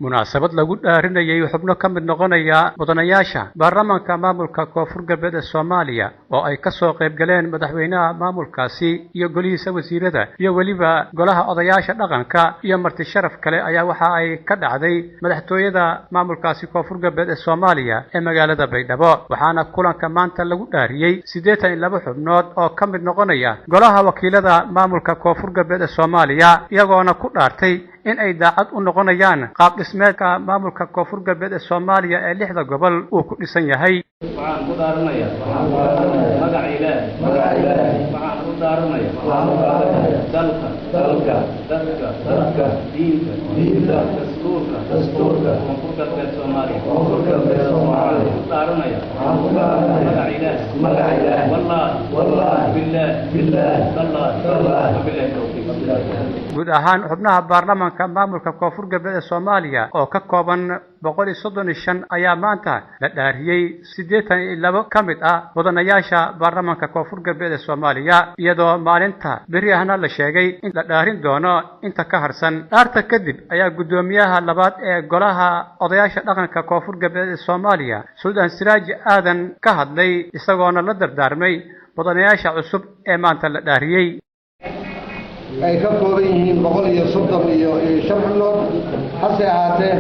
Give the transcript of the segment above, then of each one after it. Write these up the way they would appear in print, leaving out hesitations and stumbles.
munaasabad lagu dhaarinayay xubno ka mid noqonaya mudanayaasha baarlamaanka maamulka koonfur galbeed Soomaaliya oo ay ka soo qayb galeen madaxweynaha maamulkaasi iyo golihiisa wasiirada iyo waliba golaha odayaasha dhaqanka iyo marti sharaf kale ayaa waxa ay ka dhacday madaxtooyada maamulkaasi koonfur galbeed Soomaaliya ee magaalada Baidoa waxaana kulanka maanta lagu dhaariyay 82 xubnood oo ka mid noqonaya golaha wakiilada maamulka koonfur galbeed Soomaaliya iyagoona ku dhaartay in ay daacad u noqonayaan qaab dhismeedka maamulka koonfur galbeed Soomaaliya ee 6 gobol uu ku dhisan yahay waxaan ku daaranayaa magaca Ilaahay waxaan ku daaranayaa dalka dadka diinta dastuurka koonfur galbeed Soomaaliya ku daaranayaa magaca Ilaahay wallahi billahi wabillahi tawfiiq guud ahaan xubnaha baarlamaanka maamulka koonfur galbeed Soomaaliya oo ka kooban 135 ayaa maanta la dhaariyay 82 kamid ah mudanayaasha baarlamaanka koonfur galbeed Soomaaliya iyadoo maalinta bari ahna la sheegay in la dhaarin doono inta ka harsan dhaarta kadib ayaa gudoomiyaha labaad ee golaha odayaasha dhaqanka koonfur galbeed Soomaaliya Sultan Siraaj Aadan ka hadlay isagoona la dardaarmay mudanayaasha cusub ee maanta la dhaariyay ay ka kooban yihiin 130 xubnood hase ahaatee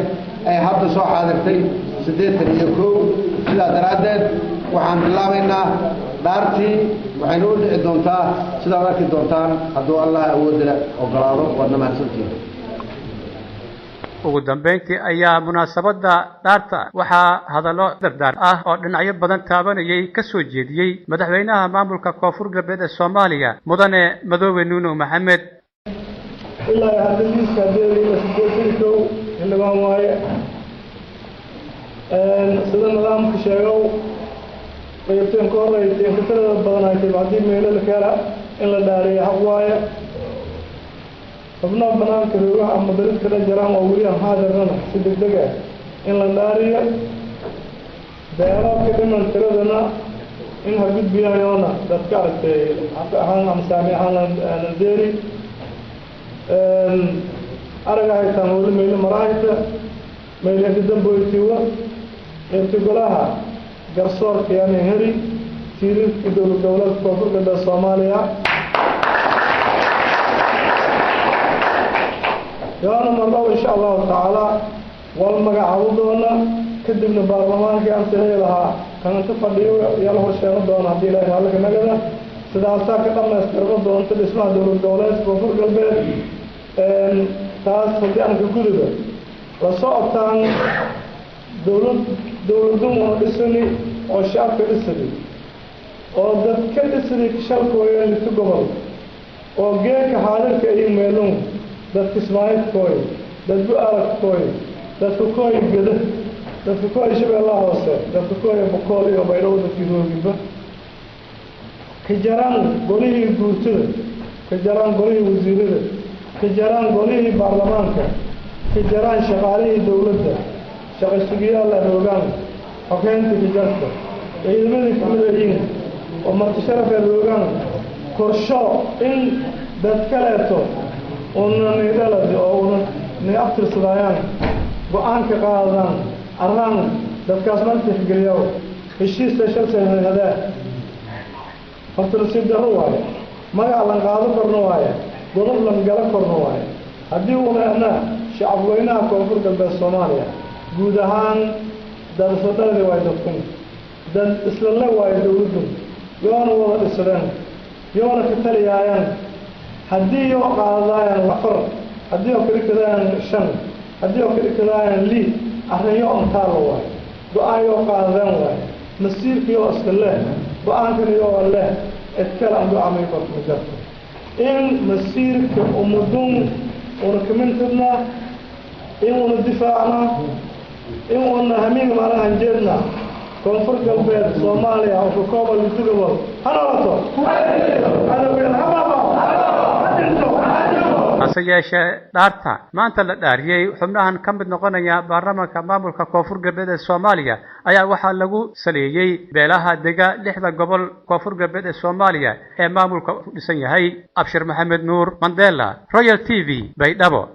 ay hadda soo xaadirtay 81 sida daraadeed waxaan bilaabaynaa dhaartii waxaynu u dhici doontaa sida aad arki doontaan hadduu Allah awoodda ogolaado wadna mahadsantiin ugu dambeyntii ayaa munaasabada dhaarta waxaa hadallo dardaar ah oo dhinacyo badan taabanayay ka soo jeediyay madaxweynaha maamulka koonfur galbeed Soomaaliya mudane Madoobe Nuuno Maxamed ilaa hadalkiisa deegaanka sidoo xildhibaan waaye sida nidaamka sheegow qaybteen ka horeeyay in tirada badan ay timaadii meelo kala in la dhaariyo xaq waaye xubnaha banaanka ruuxa ama dadka la jiraan oo wali haadirana si degdeg ah in la dhaariyo beeraha dhiman tiradana in habid biyaayona dadka aragtay ahaan am saamiixan deeri aragay taamul meel maraayta meel damboytiwa inta golaha garsoorka yani heri tiirka dowladda koonfur galbeed Soomaaliya يانا مرضى إن شاء الله تعالى والمقعدونا كدبنا برلمان كان سهل لها كان تفضيو يلا هالشيء دونا هدي له هلا كنجدا سداسة كتبنا استرقوا دون تدسنا دولة كفر قلبي تاس هدي أنا كقولي وصعبتان دولة دم ودسني وشعب كدسني وده كدسني كشال كويه اللي تقبل وجاك حاضر كأي ميلون dadka Ismaaciil kooy dadku arag kooy dadku kooy gada dadku kooy shabeellaha hoose dadku kooy boqol iyo Baidoa dadkiiba ka jaraan golihii guurtada ka jaraan golihii wasiirada ka jaraan golihii baarlamaanka ka jaraan shaqaalihii dawladda shaqo-sugiyaal la hoggaan xoghaynta tijaarta ciidamada kamidayeen oo marti sharaf ay hoggaan korsho in dadka leeto وننادل أو نأكثر صدايان وأنك قاعدان أران دكاس من تفجريو الشيء استشهد هذا فترسيب ده هو ما يعلن قاعد فرنوايا ضرب لم جل فرنوايا هديه أنا شعب وينا كونفور قلب الصومالية جودهان در صدر روايتكم در إسلام روايتكم يوم وضع الإسلام يوم كتلي عيان هديه قاضيان وحر هديه كريكدان شن هديه كريكدان لي أحياء أمثالوا دعاء قاضيان واي نصير في أصل الله دعاء كريو الله اتكلم دعاء ما يفرق مجرد إن نصير كأمدون ونكمنتنا إن وندفاعنا إن ونهمين معنا هنجدنا كونفور قلبيت صوماليا أو كوبا اللي تقبل هلا وطو هذا بين هبابا hase yeeshee dhaarta maanta la dhaariyay xubnahan ka mid noqonaya baarlamaanka maamulka koonfur galbeed Soomaaliya ayaa waxaa lagu saleeyay beelaha dega 6 gobol koonfur galbeed Soomaaliya ee maamulka u dhisan yahay Abshir Maxamed Nuur Mandela Royal TV Baidoa